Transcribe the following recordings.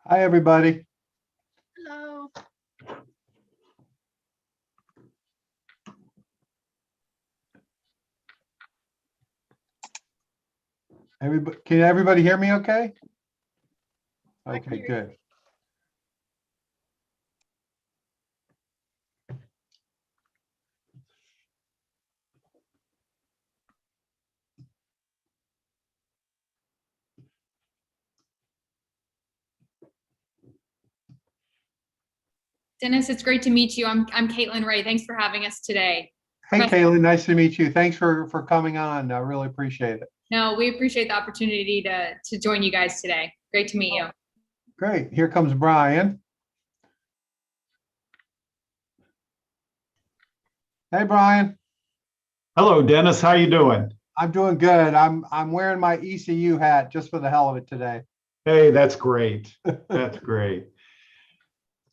Hi, everybody. Hello. Can everybody hear me okay? I can Okay, hear you. good. Dennis, it's great to meet you. I'm Caitlin Ray. Thanks for having us today. Hey, Professor- Caitlin, nice to meet you. Thanks for coming on. I really appreciate it. No, we appreciate the opportunity to join you guys today. Great to meet you. Great. Here comes Brian. Hey, Brian. Hello, Dennis. How you doing? I'm doing good. I'm wearing my ECU hat just for the hell of it today. Hey, that's great. That's great.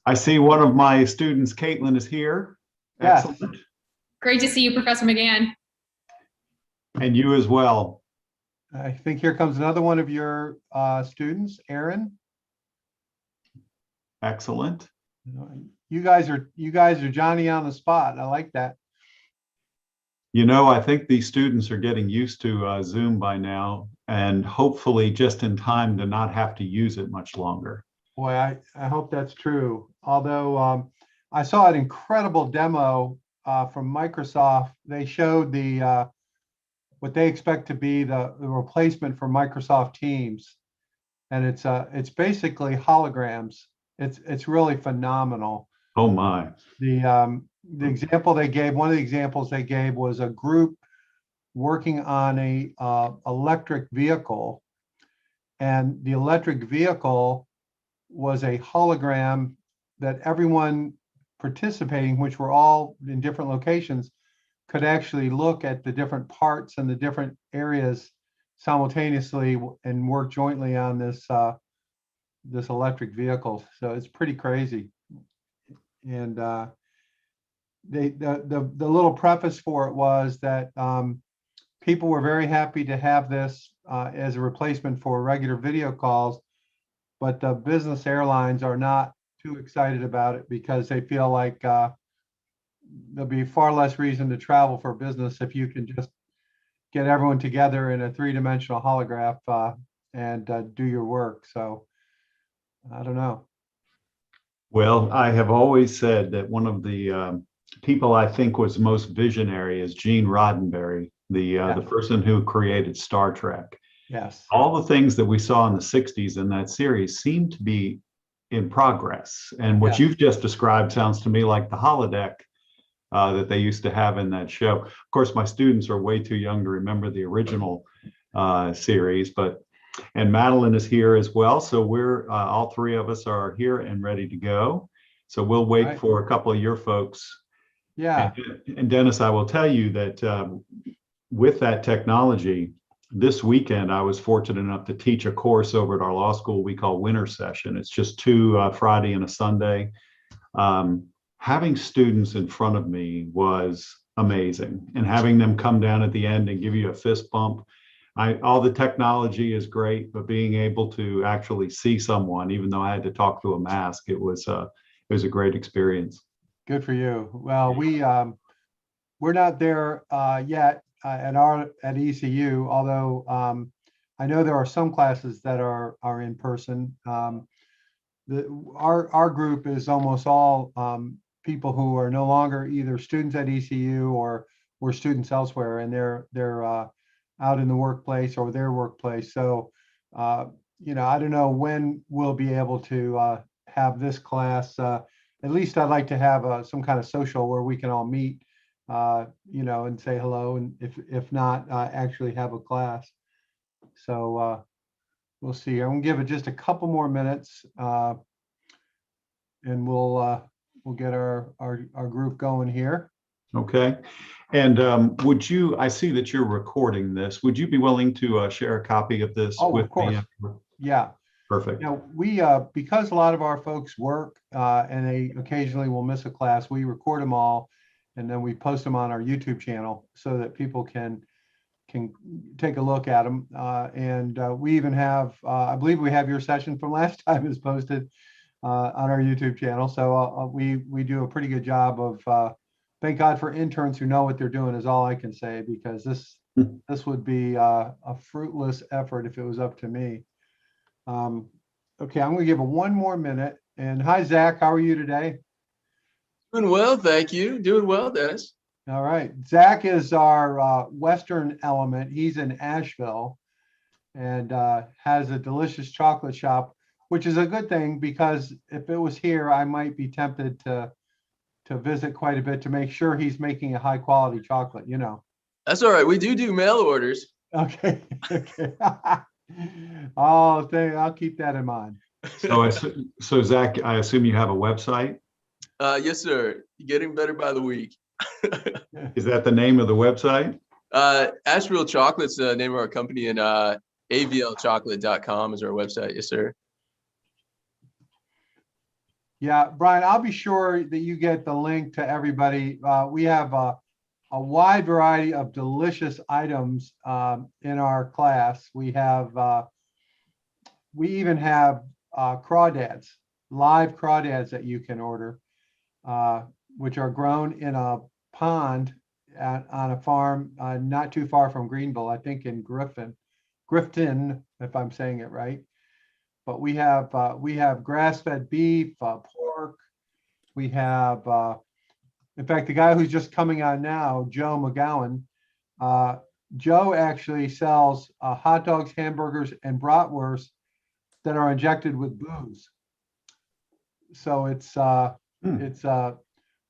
I see one of my students, Caitlin, is here. Yes. Excellent. Great to see you, Professor McGann. And you as well. I think here comes another one of your students, Aaron. Excellent. You guys are Johnny on the spot. I like that. You know, I think these students are getting used to Zoom by now, and hopefully just in time to not have to use it much longer. Boy, I hope that's true. Although I saw an incredible demo from Microsoft. They showed the what they expect to be the replacement for Microsoft Teams, and it's basically holograms. It's really phenomenal. Oh my. The example they gave, one of the examples they gave was a group working on a electric vehicle, and the electric vehicle was a hologram that everyone participating, which were all in different locations, could actually look at the different parts and the different areas simultaneously and work jointly on this this electric vehicle. So it's pretty crazy. And the little preface for it was that people were very happy to have this as a replacement for regular video calls, but the business airlines are not too excited about it because they feel like there'll be far less reason to travel for business if you can just get everyone together in a three-dimensional holograph and do your work. So I don't know. Well, I have always said that one of the people I think was most visionary is Gene Roddenberry, the person who created Star Trek. Yes. All the things that we saw in the 60s in that series seem to be in progress. And what you've just described sounds to me like the holodeck that they used to have in that show. Of course, my students are way too young to remember the original series, and Madeline is here as well. So we're all three of us are here and ready to go. So we'll wait for a couple of your folks. Yeah. And Dennis, I will tell you that with that technology, this weekend, I was fortunate enough to teach a course over at our law school we call Winter Session. It's just two Friday and a Sunday. Having students in front of me was amazing, and having them come down at the end and give you a fist bump. All the technology is great, but being able to actually see someone, even though I had to talk through a mask, it was a great experience. Good for you. Well, we're not there yet at ECU, although I know there are some classes that are in person. Our group is almost all people who are no longer either students at ECU or were students elsewhere, and they're out in the workplace or their workplace. So I don't know when we'll be able to have this class. At least I'd like to have some kind of social where we can all meet, and say hello, and if not, actually have a class. So we'll see. I'm gonna give it just a couple more minutes, and we'll get our group going here. Okay. And I see that you're recording this. Would you be willing to share a copy of this Oh, with of course. me? Yeah. Perfect. Now, we, because a lot of our folks work and they occasionally will miss a class, we record them all and then we post them on our YouTube channel so that people can take a look at them. And we even have, I believe we have your session from last time is posted on our YouTube channel. So we do a pretty good job of, thank God for interns who know what they're doing is all I can say, because this would be a fruitless effort if it was up to me. Okay, I'm going to give it one more minute. And hi, Zach. How are you today? Doing well, thank you. Doing well, Dennis. All right. Zach is our Western element. He's in Asheville and has a delicious chocolate shop, which is a good thing because if it was here, I might be tempted to visit quite a bit to make sure he's making a high quality chocolate, That's all right. We do mail orders. Okay. Okay. Oh, I'll keep that in mind. So Zach, I assume you have a website? Yes, sir. Getting better by the week. Is that the name of the website? Asheville Chocolate's the name of our company, and avlchocolate.com is our website. Yes, sir. Yeah, Brian, I'll be sure that you get the link to everybody. We have a wide variety of delicious items in our class. We even have crawdads, live crawdads that you can order, which are grown in a pond on a farm not too far from Greenville, I think in Grifton, if I'm saying it right. But we have grass-fed beef, pork. We have, in fact, the guy who's just coming on now, Joe McGowan. Joe actually sells hot dogs, hamburgers, and bratwurst that are injected with booze. So it's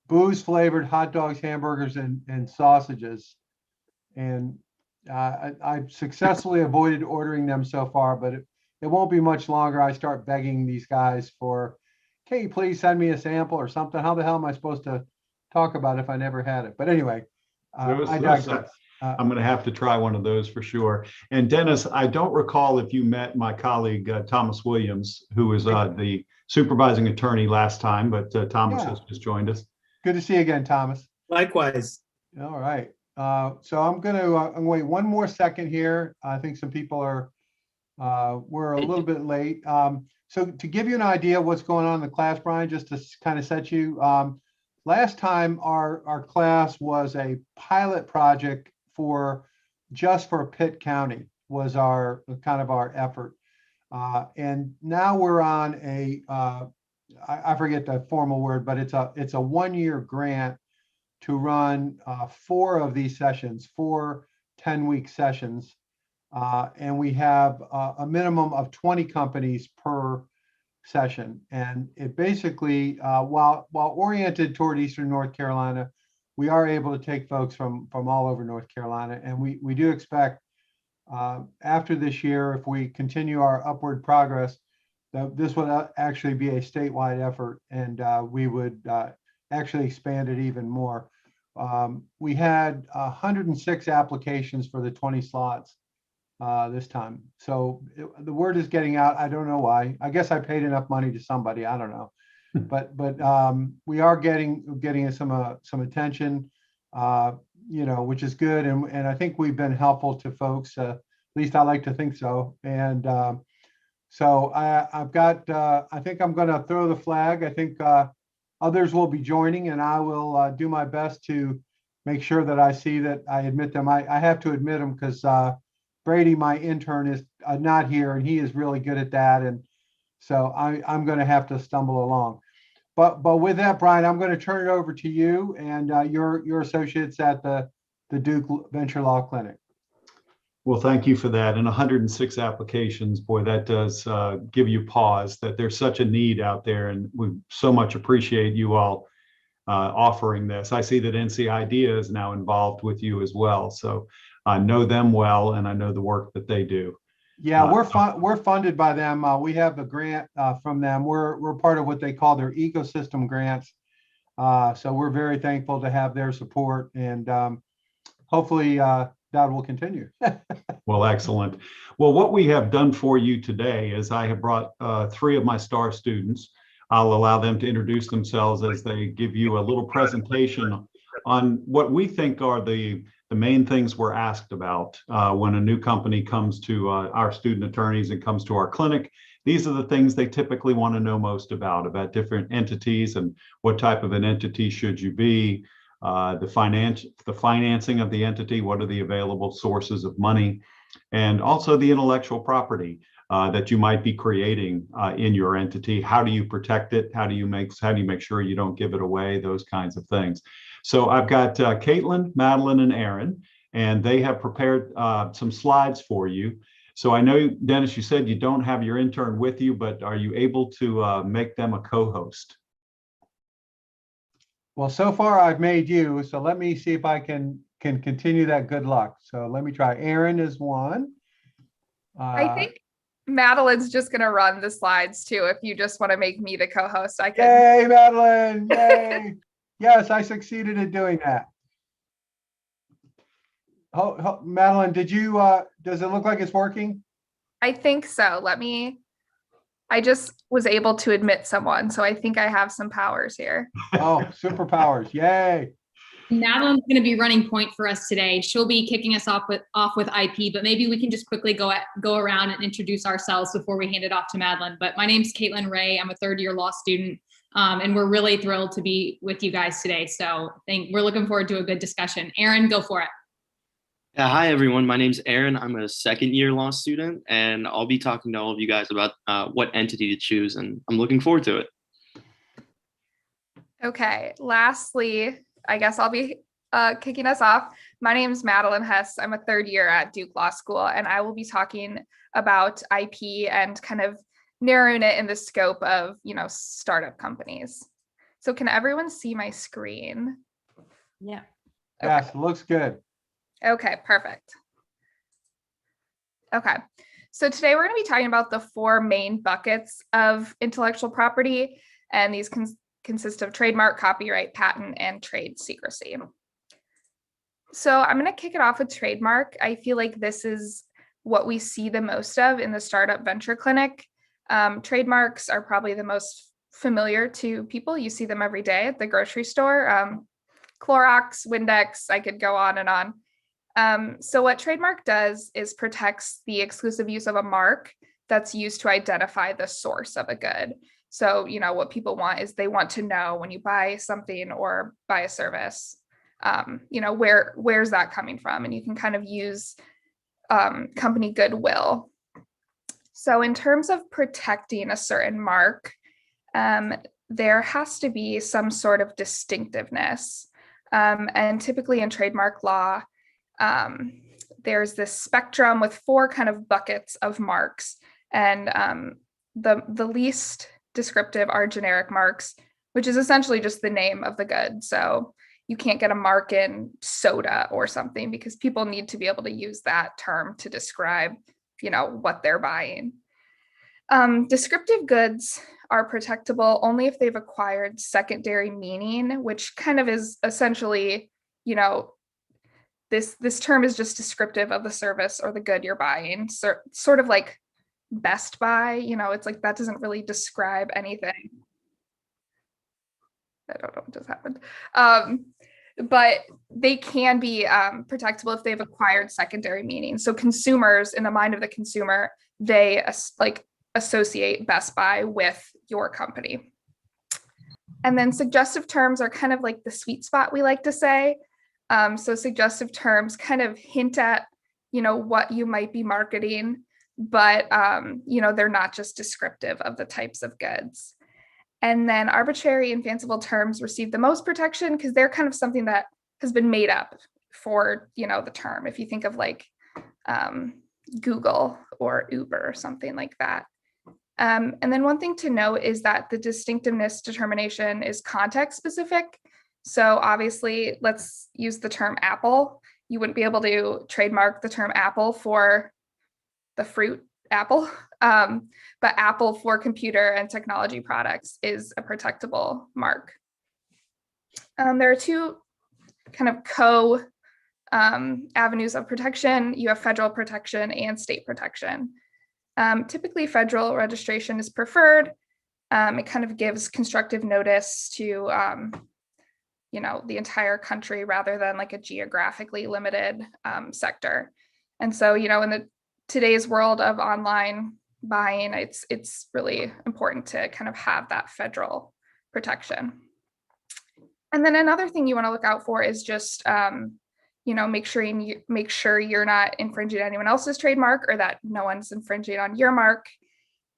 booze flavored hot dogs, hamburgers, and sausages. And I've successfully avoided ordering them so far, but it won't be much longer. I start begging these guys for, can you please send me a sample or something? How the hell am I supposed to talk about it if I never had it? But anyway, I digress. I'm going to have to try one of those for sure. And Dennis, I don't recall if you met my colleague, Thomas Williams, who was the supervising attorney last time, but Thomas has just joined us. Good to see you again, Thomas. Likewise. All right. So I'm going to wait one more second here. I think some people we're a little bit late. So to give you an idea of what's going on in the class, Brian, just to kind of set you, last time our class was a pilot project for Pitt County was our kind of our effort. And now we're on I forget the formal word, but it's a 1-year grant to run 4 of these sessions, 4 10-week sessions. And we have a minimum of 20 companies per session. And it basically, while oriented toward Eastern North Carolina, we are able to take folks from all over North Carolina. And we do expect after this year, if we continue our upward progress, that this would actually be a statewide effort, and we would actually expand it even more. We had 106 applications for the 20 slots this time. So the word is getting out. I don't know why. I guess I paid enough money to somebody. I don't know. But we are getting some attention, which is good. And I think we've been helpful to folks, at least I like to think so. And so I've got, I think I'm going to throw the flag. I think others will be joining, and I will do my best to make sure that I see that I admit them. I have to admit them because Brady, my intern, is not here, and he is really good at that. And so I'm going to have to stumble along. But with that, Brian, I'm going to turn it over to you and your associates at the Duke Venture Law Clinic. Well, thank you for that. And 106 applications, boy, that does give you pause that there's such a need out there. And we so much appreciate you all offering this. I see that NC IDEA is now involved with you as well. So I know them well, and I know the work that they do. Yeah, we're funded by them. We have a grant from them. We're part of what they call their ecosystem grants. So we're very thankful to have their support, and hopefully that will continue. Well, excellent. Well, what we have done for you today is I have brought 3 of my STAR students. I'll allow them to introduce themselves as they give you a little presentation on what we think are the main things we're asked about when a new company comes to our student attorneys and comes to our clinic. These are the things they typically want to know most about different entities and what type of an entity should you be, the financing of the entity, what are the available sources of money, and also the intellectual property that you might be creating in your entity. How do you protect it? How do you make sure you don't give it away? Those kinds of things. So I've got Caitlin, Madeline, and Aaron, and they have prepared some slides for you. So I know, Dennis, you said you don't have your intern with you, but are you able to make them a co-host? Well, so far I've made you, so let me see if I can continue that good luck. So let me try. Aaron is one. I think Madeline's just going to run the slides too. If you just want to make me the co-host, I can. Yay, Madeline! Yay! Yes, I succeeded in doing that. Madeline, did you? Does it look like it's working? I think so. I just was able to admit someone, so I think I have some powers here. Oh, superpowers! Yay! Madeline's going to be running point for us today. She'll be kicking us off with IP, but maybe we can just quickly go around and introduce ourselves before we hand it off to Madeline. But my name's Caitlin Ray. I'm a third-year law student, and we're really thrilled to be with you guys today. So we're looking forward to a good discussion. Aaron, go for it. Yeah, hi everyone. My name's Aaron. I'm a second-year law student, and I'll be talking to all of you guys about what entity to choose, and I'm looking forward to it. Okay. Lastly, I guess I'll be kicking us off. My name is Madeline Hess. I'm a third year at Duke Law School, and I will be talking about IP and kind of narrowing it in the scope of, startup companies. So can everyone see my screen? Yeah. Okay. Yes, looks good. Okay, perfect. Okay. So today we're going to be talking about the 4 main buckets of intellectual property, and these consist of trademark, copyright, patent, and trade secrecy. So I'm going to kick it off with trademark. I feel like this is what we see the most of in the startup venture clinic. Trademarks are probably the most familiar to people. You see them every day at the grocery store. Clorox, Windex, I could go on and on. So what trademark does is protects the exclusive use of a mark that's used to identify the source of a good. So, what people want is they want to know when you buy something or buy a service, where's that coming from? And you can kind of use company goodwill. So in terms of protecting a certain mark, there has to be some sort of distinctiveness. And typically in trademark law, there's this spectrum with 4 kind of buckets of marks. And the least descriptive are generic marks, which is essentially just the name of the good. So you can't get a mark in soda or something because people need to be able to use that term to describe, what they're buying. Descriptive goods are protectable only if they've acquired secondary meaning, which kind of is essentially, this term is just descriptive of the service or the good you're buying. So, sort of like Best Buy, it's like that doesn't really describe anything. I don't know what just happened. but they can be protectable if they've acquired secondary meaning. So consumers, in the mind of the consumer, they associate Best Buy with your company. And then suggestive terms are kind of like the sweet spot, we like to say. So suggestive terms kind of hint at, what you might be marketing, but, they're not just descriptive of the types of goods. And then arbitrary and fanciful terms receive the most protection because they're kind of something that has been made up for, the term. If you think of like Google or Uber or something like that. And then one thing to note is that the distinctiveness determination is context specific. So obviously, let's use the term apple. You wouldn't be able to trademark the term apple for the fruit apple, but apple for computer and technology products is a protectable mark. There are two kind of avenues of protection. You have federal protection and state protection. Typically, federal registration is preferred. It kind of gives constructive notice to the entire country rather than like a geographically limited sector. And so, in today's world of online buying, it's really important to kind of have that federal protection. And then another thing you want to look out for is just make sure you're not infringing anyone else's trademark or that no one's infringing on your mark.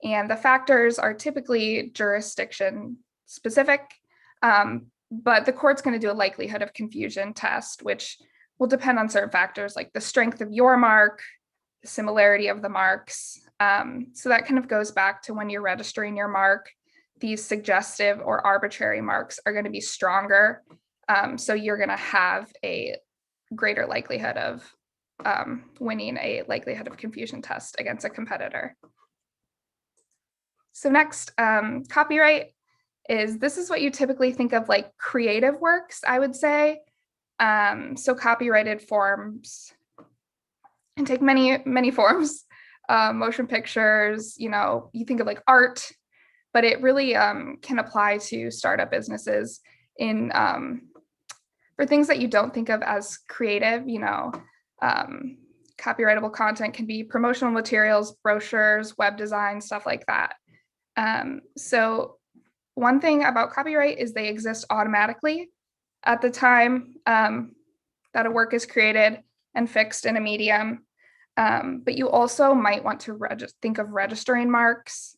And the factors are typically jurisdiction specific, but the court's going to do a likelihood of confusion test, which will depend on certain factors like the strength of your mark, the similarity of the marks. So that kind of goes back to when you're registering your mark, these suggestive or arbitrary marks are going to be stronger. So you're going to have a greater likelihood of winning a likelihood of confusion test against a competitor. So next, copyright this is what you typically think of like creative works, I would say. So copyrighted forms can take many forms, motion pictures, you think of like art, but it really can apply to startup businesses in for things that you don't think of as creative. Copyrightable content can be promotional materials, brochures, web design, stuff like that. So one thing about copyright is they exist automatically at the time that a work is created and fixed in a medium. But you also might want to think of registering marks.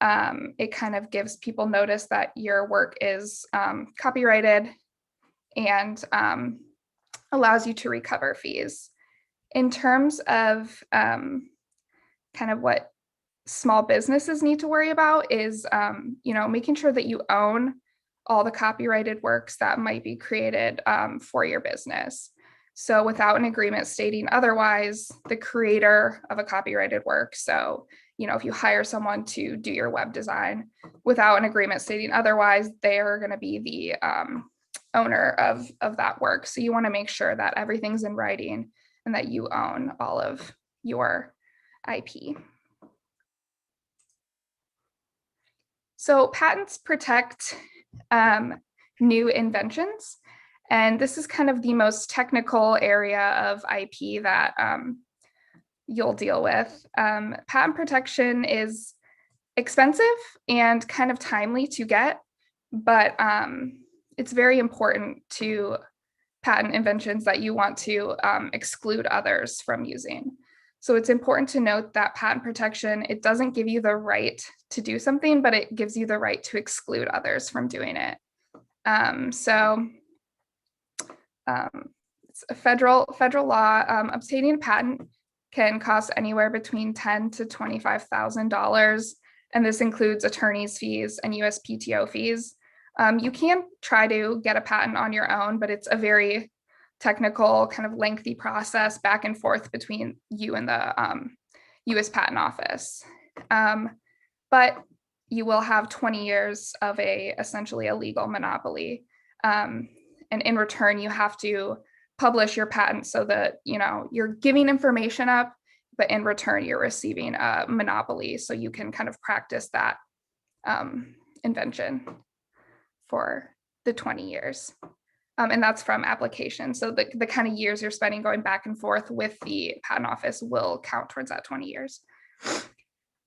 It kind of gives people notice that your work is copyrighted and allows you to recover fees. In terms of kind of what small businesses need to worry about is, making sure that you own all the copyrighted works that might be created for your business. So without an agreement stating otherwise, the creator of a copyrighted work, so, if you hire someone to do your web design, without an agreement stating otherwise, they are going to be the owner of that work. So you want to make sure that everything's in writing and that you own all of your IP. So patents protect new inventions. And this is kind of the most technical area of IP that you'll deal with. Patent protection is expensive and kind of timely to get, but it's very important to patent inventions that you want to exclude others from using. So it's important to note that patent protection, it doesn't give you the right to do something, but it gives you the right to exclude others from doing it. It's a federal law. Obtaining a patent can cost anywhere between $10,000 to $25,000, and this includes attorney's fees and USPTO fees. You can try to get a patent on your own, but it's a very technical, kind of lengthy process back and forth between you and the US Patent Office. But you will have 20 years of essentially a legal monopoly. And in return, you have to publish your patent so that, you're giving information up, but in return, you're receiving a monopoly. So you can kind of practice that invention for the 20 years. And that's from application. So the kind of years you're spending going back and forth with the patent office will count towards that 20 years.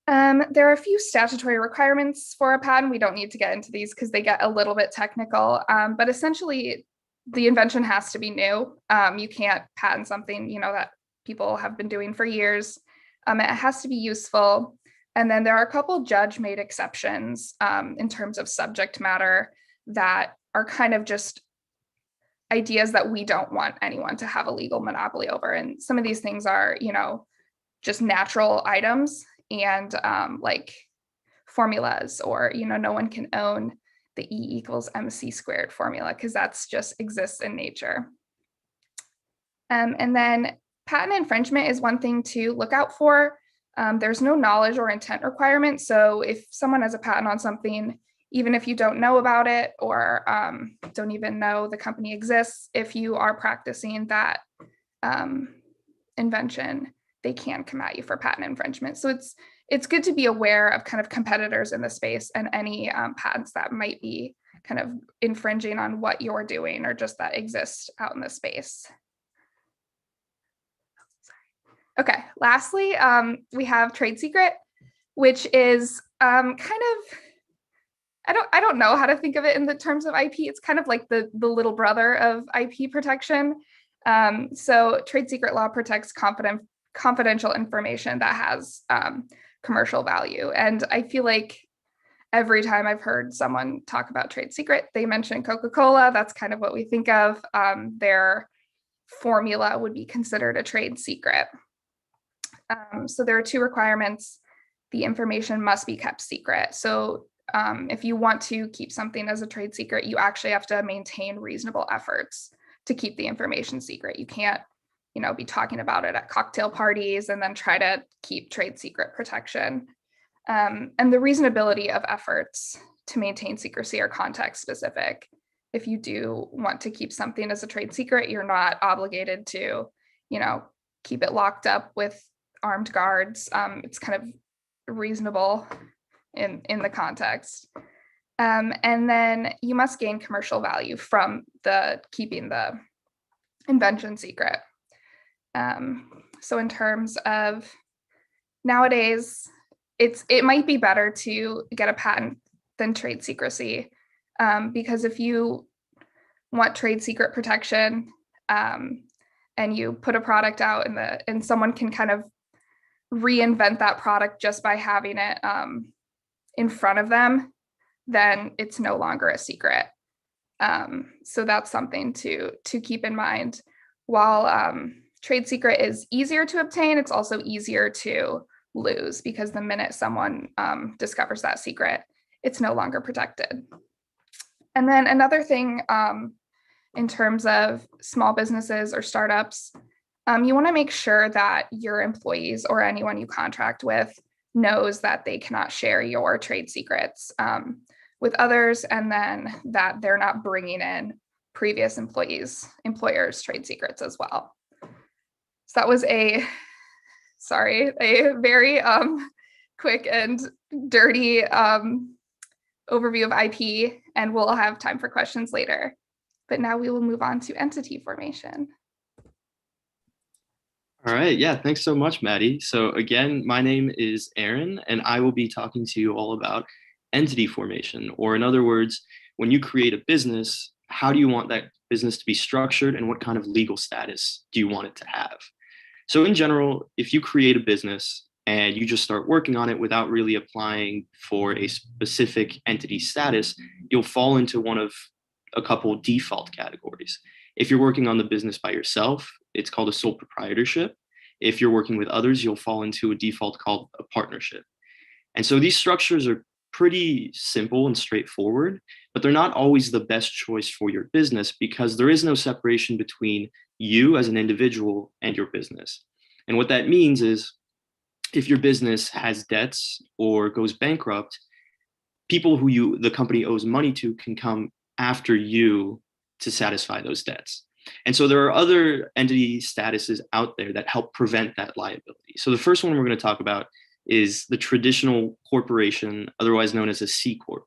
There are a few statutory requirements for a patent. We don't need to get into these because they get a little bit technical, but essentially the invention has to be new. You can't patent something, that people have been doing for years. It has to be useful. And then there are a couple judge-made exceptions in terms of subject matter that are kind of just ideas that we don't want anyone to have a legal monopoly over. And some of these things are, just natural items and like formulas, or, no one can own the E=mc² formula because that's just exists in nature. And then patent infringement is one thing to look out for. There's no knowledge or intent requirement. So if someone has a patent on something, even if you don't know about it or don't even know the company exists, if you are practicing that invention, they can come at you for patent infringement. So it's good to be aware of kind of competitors in the space and any patents that might be kind of infringing on what you're doing or just that exist out in the space. Okay, lastly, we have trade secret, which is kind of, I don't know how to think of it in the terms of IP. It's kind of like the little brother of IP protection. So trade secret law protects confidential information that has commercial value. And I feel like every time I've heard someone talk about trade secret, they mention Coca-Cola. That's kind of what we think of. Their formula would be considered a trade secret. So there are two requirements. The information must be kept secret. So if you want to keep something as a trade secret, you actually have to maintain reasonable efforts to keep the information secret. You can't, be talking about it at cocktail parties and then try to keep trade secret protection. And the reasonability of efforts to maintain secrecy are context specific. If you do want to keep something as a trade secret, you're not obligated to, keep it locked up with armed guards. It's kind of reasonable in the context. And then you must gain commercial value from keeping the invention secret. So in terms of nowadays, it might be better to get a patent than trade secrecy, because if you want trade secret protection and you put a product out and someone can kind of reinvent that product just by having it in front of them, then it's no longer a secret. So that's something to keep in mind. While trade secret is easier to obtain, it's also easier to lose, because the minute someone discovers that secret, it's no longer protected. And then another thing in terms of small businesses or startups, you want to make sure that your employees or anyone you contract with knows that they cannot share your trade secrets with others, and then that they're not bringing in previous employers' trade secrets as well. So that was a very quick and dirty overview of IP, and we'll have time for questions later. But now we will move on to entity formation. All right. Yeah. Thanks so much, Maddie. So again, my name is Aaron, and I will be talking to you all about entity formation, or in other words, when you create a business, how do you want that business to be structured and what kind of legal status do you want it to have? So in general, if you create a business and you just start working on it without really applying for a specific entity status, you'll fall into one of a couple default categories. If you're working on the business by yourself, it's called a sole proprietorship. If you're working with others, you'll fall into a default called a partnership. And so these structures are pretty simple and straightforward, but they're not always the best choice for your business, because there is no separation between you as an individual and your business. And what that means is, if your business has debts or goes bankrupt, people who the company owes money to can come after you to satisfy those debts. And so there are other entity statuses out there that help prevent that liability. So the first one we're going to talk about is the traditional corporation, otherwise known as a C Corp.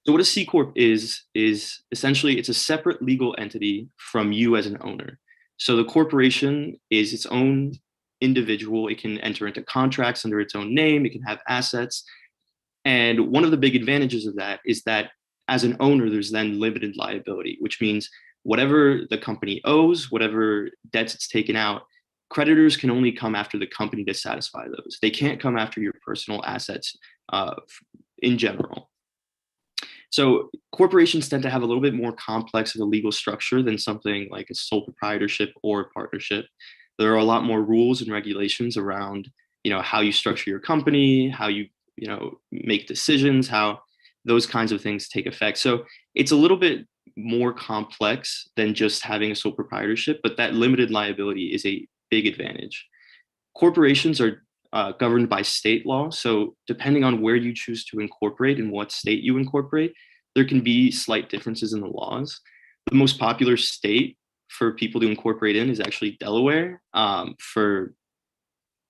So what a C Corp is essentially it's a separate legal entity from you as an owner. So the corporation is its own individual. It can enter into contracts under its own name. It can have assets. And one of the big advantages of that is that as an owner, there's then limited liability, which means whatever the company owes, whatever debts it's taken out, creditors can only come after the company to satisfy those. They can't come after your personal assets in general. So corporations tend to have a little bit more complex of a legal structure than something like a sole proprietorship or a partnership. There are a lot more rules and regulations around, how you structure your company, how you, make decisions, how those kinds of things take effect. So it's a little bit more complex than just having a sole proprietorship, but that limited liability is a big advantage. Corporations are governed by state law. So depending on where you choose to incorporate and what state you incorporate, there can be slight differences in the laws. The most popular state for people to incorporate in is actually Delaware for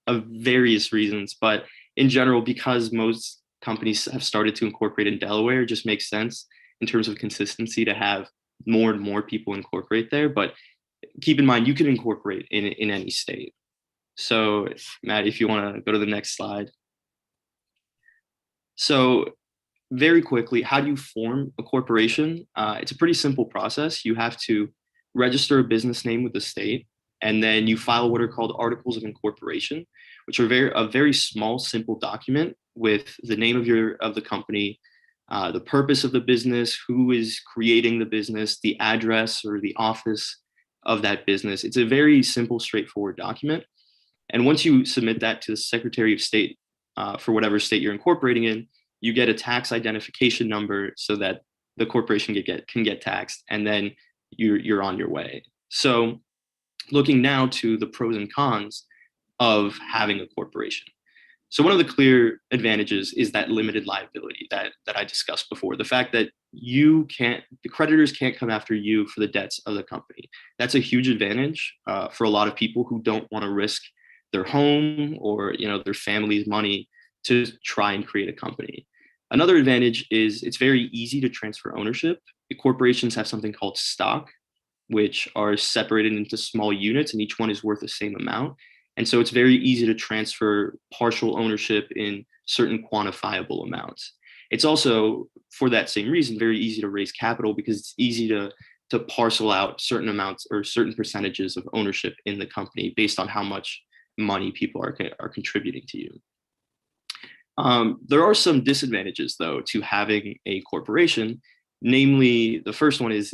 various reasons. But in general, because most companies have started to incorporate in Delaware, it just makes sense in terms of consistency to have more and more people incorporate there. But keep in mind, you can incorporate in any state. So Matt, if you want to go to the next slide. So very quickly, how do you form a corporation? It's a pretty simple process. You have to register a business name with the state, and then you file what are called articles of incorporation, which are a very small, simple document with the name of the company, the purpose of the business, who is creating the business, the address or the office of that business. It's a very simple, straightforward document. And once you submit that to the Secretary of State for whatever state you're incorporating in, you get a tax identification number so that the corporation can get taxed, and then you're on your way. So looking now to the pros and cons of having a corporation. So one of the clear advantages is that limited liability that I discussed before. The fact that the creditors can't come after you for the debts of the company. That's a huge advantage for a lot of people who don't want to risk their home or their family's money to try and create a company. Another advantage is it's very easy to transfer ownership. The corporations have something called stock, which are separated into small units, and each one is worth the same amount. And so it's very easy to transfer partial ownership in certain quantifiable amounts. It's also, for that same reason, very easy to raise capital because it's easy to parcel out certain amounts or certain percentages of ownership in the company based on how much money people are contributing to you. There are some disadvantages, though, to having a corporation. Namely, the first one is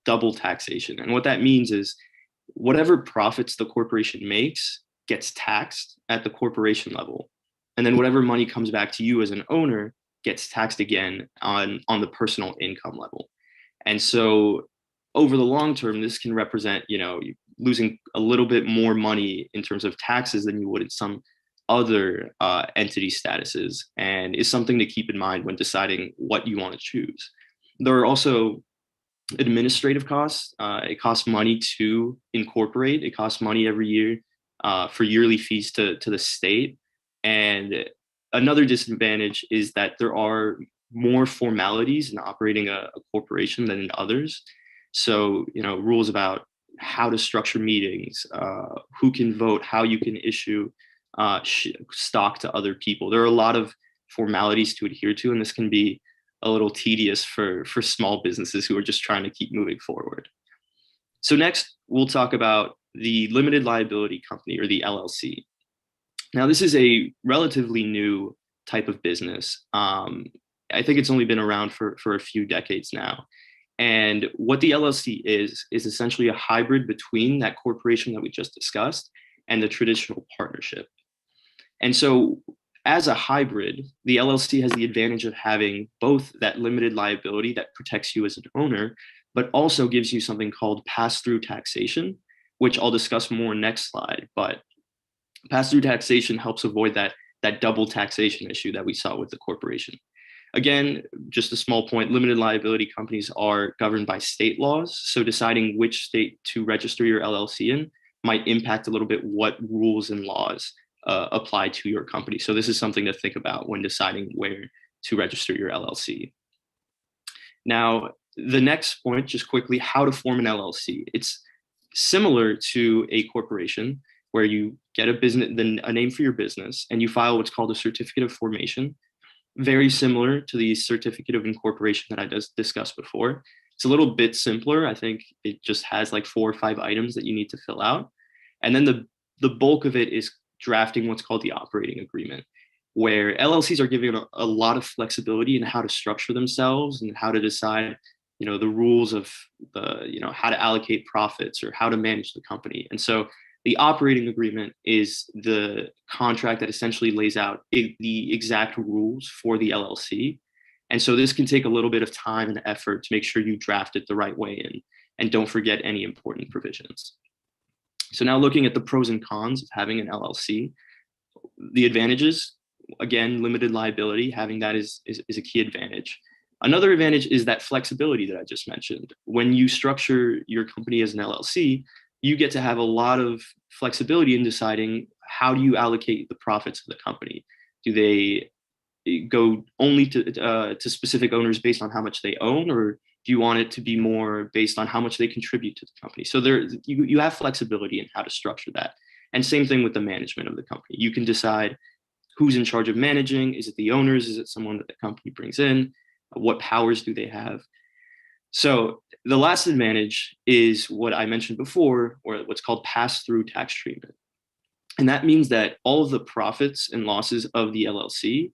double taxation. And what that means is whatever profits the corporation makes gets taxed at the corporation level. And then whatever money comes back to you as an owner gets taxed again on the personal income level. And so over the long term, this can represent, losing a little bit more money in terms of taxes than you would in some other entity statuses, and is something to keep in mind when deciding what you want to choose. There are also administrative costs. It costs money to incorporate. It costs money every year for yearly fees to the state. And another disadvantage is that there are more formalities in operating a corporation than in others. So, rules about how to structure meetings, who can vote, how you can issue stock to other people. There are a lot of formalities to adhere to, and this can be a little tedious for small businesses who are just trying to keep moving forward. So next, we'll talk about the limited liability company, or the LLC. Now, this is a relatively new type of business. I think it's only been around for a few decades now. And what the LLC is essentially a hybrid between that corporation that we just discussed and the traditional partnership. And so as a hybrid, the LLC has the advantage of having both that limited liability that protects you as an owner, but also gives you something called pass-through taxation, which I'll discuss more next slide. But pass-through taxation helps avoid that double taxation issue that we saw with the corporation. Again, just a small point, limited liability companies are governed by state laws. So deciding which state to register your LLC in might impact a little bit what rules and laws apply to your company. So this is something to think about when deciding where to register your LLC. Now, the next point, just quickly, how to form an LLC. It's similar to a corporation where you get a business, then a name for your business, and you file what's called a certificate of formation. Very similar to the certificate of incorporation that I just discussed before. It's a little bit simpler. I think it just has like 4 or 5 items that you need to fill out. And then the bulk of it is drafting what's called the operating agreement, where LLCs are given a lot of flexibility in how to structure themselves and how to decide, the rules of how to allocate profits or how to manage the company. And so the operating agreement is the contract that essentially lays out the exact rules for the LLC. And so this can take a little bit of time and effort to make sure you draft it the right way and don't forget any important provisions. So now looking at the pros and cons of having an LLC, the advantages, again, limited liability, having that is a key advantage. Another advantage is that flexibility that I just mentioned. When you structure your company as an LLC, you get to have a lot of flexibility in deciding how do you allocate the profits of the company. Do they go only to specific owners based on how much they own, or do you want it to be more based on how much they contribute to the company? So you have flexibility in how to structure that. And same thing with the management of the company. You can decide who's in charge of managing. Is it the owners? Is it someone that the company brings in? What powers do they have? So the last advantage is what I mentioned before, or what's called pass-through tax treatment. And that means that all of the profits and losses of the LLC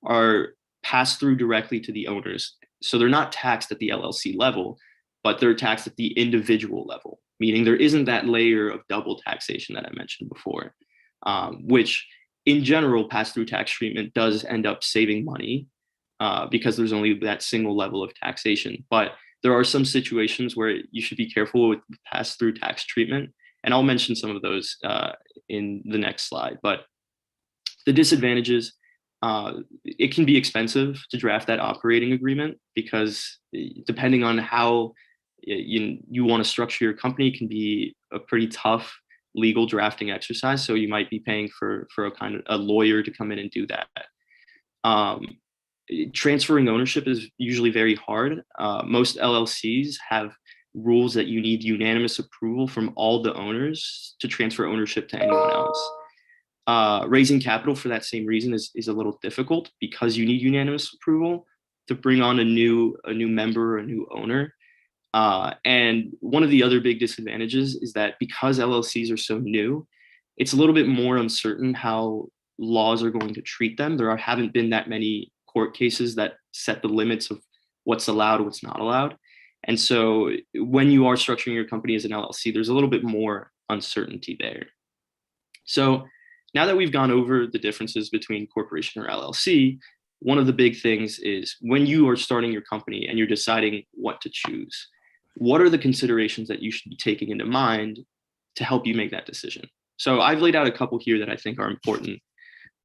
are passed through directly to the owners. So they're not taxed at the LLC level, but they're taxed at the individual level, meaning there isn't that layer of double taxation that I mentioned before, which in general, pass-through tax treatment does end up saving money because there's only that single level of taxation. But there are some situations where you should be careful with pass-through tax treatment. And I'll mention some of those in the next slide. But the disadvantages, it can be expensive to draft that operating agreement because depending on how you want to structure your company, it can be a pretty tough legal drafting exercise. So you might be paying for a kind of a lawyer to come in and do that. Transferring ownership is usually very hard. Most LLCs have rules that you need unanimous approval from all the owners to transfer ownership to anyone else. Raising capital for that same reason is a little difficult because you need unanimous approval to bring on a new member or a new owner. And one of the other big disadvantages is that because LLCs are so new, it's a little bit more uncertain how laws are going to treat them. There haven't been that many court cases that set the limits of what's allowed, what's not allowed. And so when you are structuring your company as an LLC, there's a little bit more uncertainty there. So now that we've gone over the differences between corporation or LLC, one of the big things is when you are starting your company and you're deciding what to choose, what are the considerations that you should be taking into mind to help you make that decision? So I've laid out a couple here that I think are important.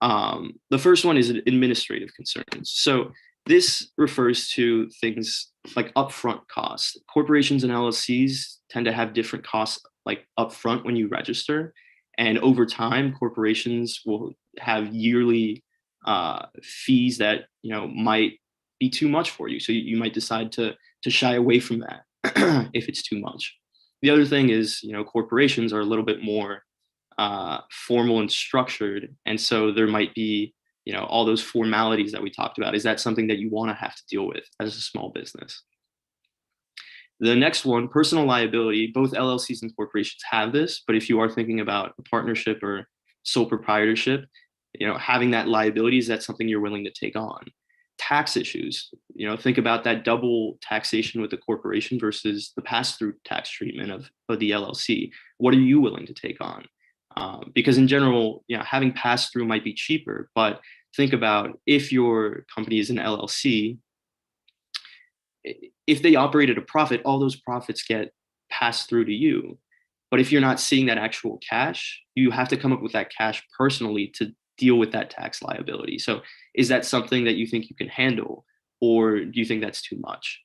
The first one is administrative concerns. So this refers to things like upfront costs. Corporations and LLCs tend to have different costs like upfront when you register. And over time, corporations will have yearly fees that might be too much for you. So you might decide to shy away from that if it's too much. The other thing is, corporations are a little bit more formal and structured. And so there might be, all those formalities that we talked about. Is that something that you want to have to deal with as a small business? The next one, personal liability. Both LLCs and corporations have this, but if you are thinking about a partnership or sole proprietorship, having that liability, is that something you're willing to take on? Tax issues, think about that double taxation with the corporation versus the pass-through tax treatment of the LLC. What are you willing to take on? Because in general, having pass-through might be cheaper, but think about if your company is an LLC, if they operate at a profit, all those profits get passed through to you. But if you're not seeing that actual cash, you have to come up with that cash personally to deal with that tax liability. So is that something that you think you can handle, or do you think that's too much?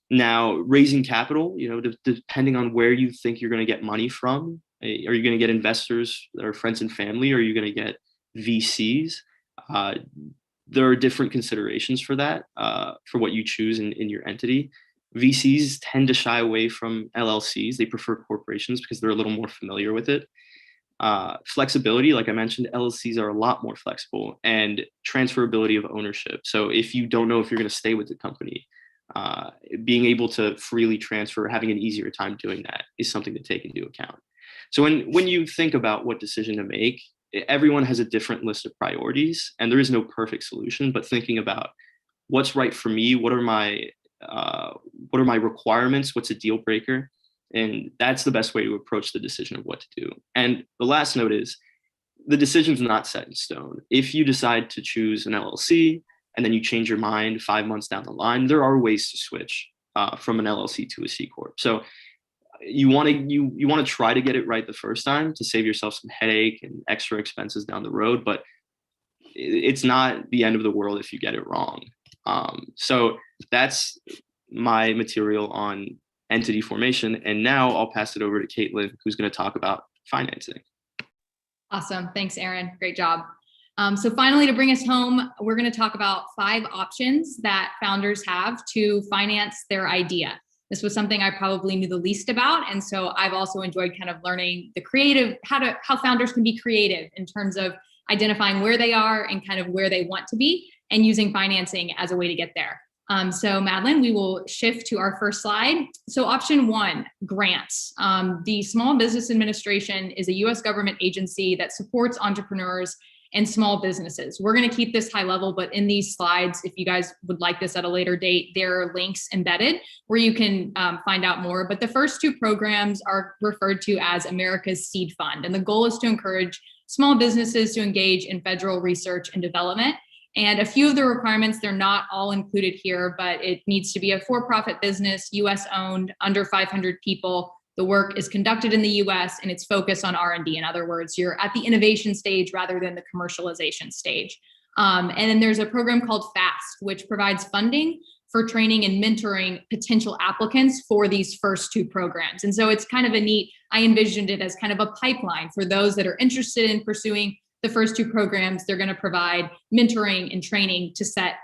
Now, raising capital, depending on where you think you're going to get money from, are you going to get investors that are friends and family? Or are you going to get VCs? there are different considerations for that, for what you choose in your entity. VCs tend to shy away from LLCs. They prefer corporations because they're a little more familiar with it. Flexibility, like I mentioned, LLCs are a lot more flexible, and transferability of ownership. So if you don't know if you're going to stay with the company, being able to freely transfer, having an easier time doing that is something to take into account. So when you think about what decision to make, everyone has a different list of priorities, and there is no perfect solution, but thinking about what's right for me, what are my requirements, what's a deal breaker, and that's the best way to approach the decision of what to do. And the last note is the decision's not set in stone. If you decide to choose an LLC and then you change your mind 5 months down the line, there are ways to switch from an LLC to a C Corp. So you want to try to get it right the first time to save yourself some headache and extra expenses down the road, but it's not the end of the world if you get it wrong. So that's my material on entity formation. And now I'll pass it over to Caitlin, who's going to talk about financing. Awesome. Thanks, Aaron. Great job. So finally, to bring us home, we're going to talk about 5 options that founders have to finance their idea. This was something I probably knew the least about. And so I've also enjoyed kind of learning the creative, how founders can be creative in terms of identifying where they are and kind of where they want to be and using financing as a way to get there. So Madeline, we will shift to our first slide. So option 1, grants. The Small Business Administration is a US government agency that supports entrepreneurs and small businesses. We're going to keep this high level, but in these slides, if you guys would like this at a later date, there are links embedded where you can find out more. But the first 2 programs are referred to as America's Seed Fund. And the goal is to encourage small businesses to engage in federal research and development. And a few of the requirements, they're not all included here, but it needs to be a for-profit business, US owned, under 500 people. The work is conducted in the US and it's focused on R&D. In other words, you're at the innovation stage rather than the commercialization stage. And then there's a program called FAST, which provides funding for training and mentoring potential applicants for these first 2 programs. And so it's kind of a neat, I envisioned it as kind of a pipeline for those that are interested in pursuing the first 2 programs. They're going to provide mentoring and training to set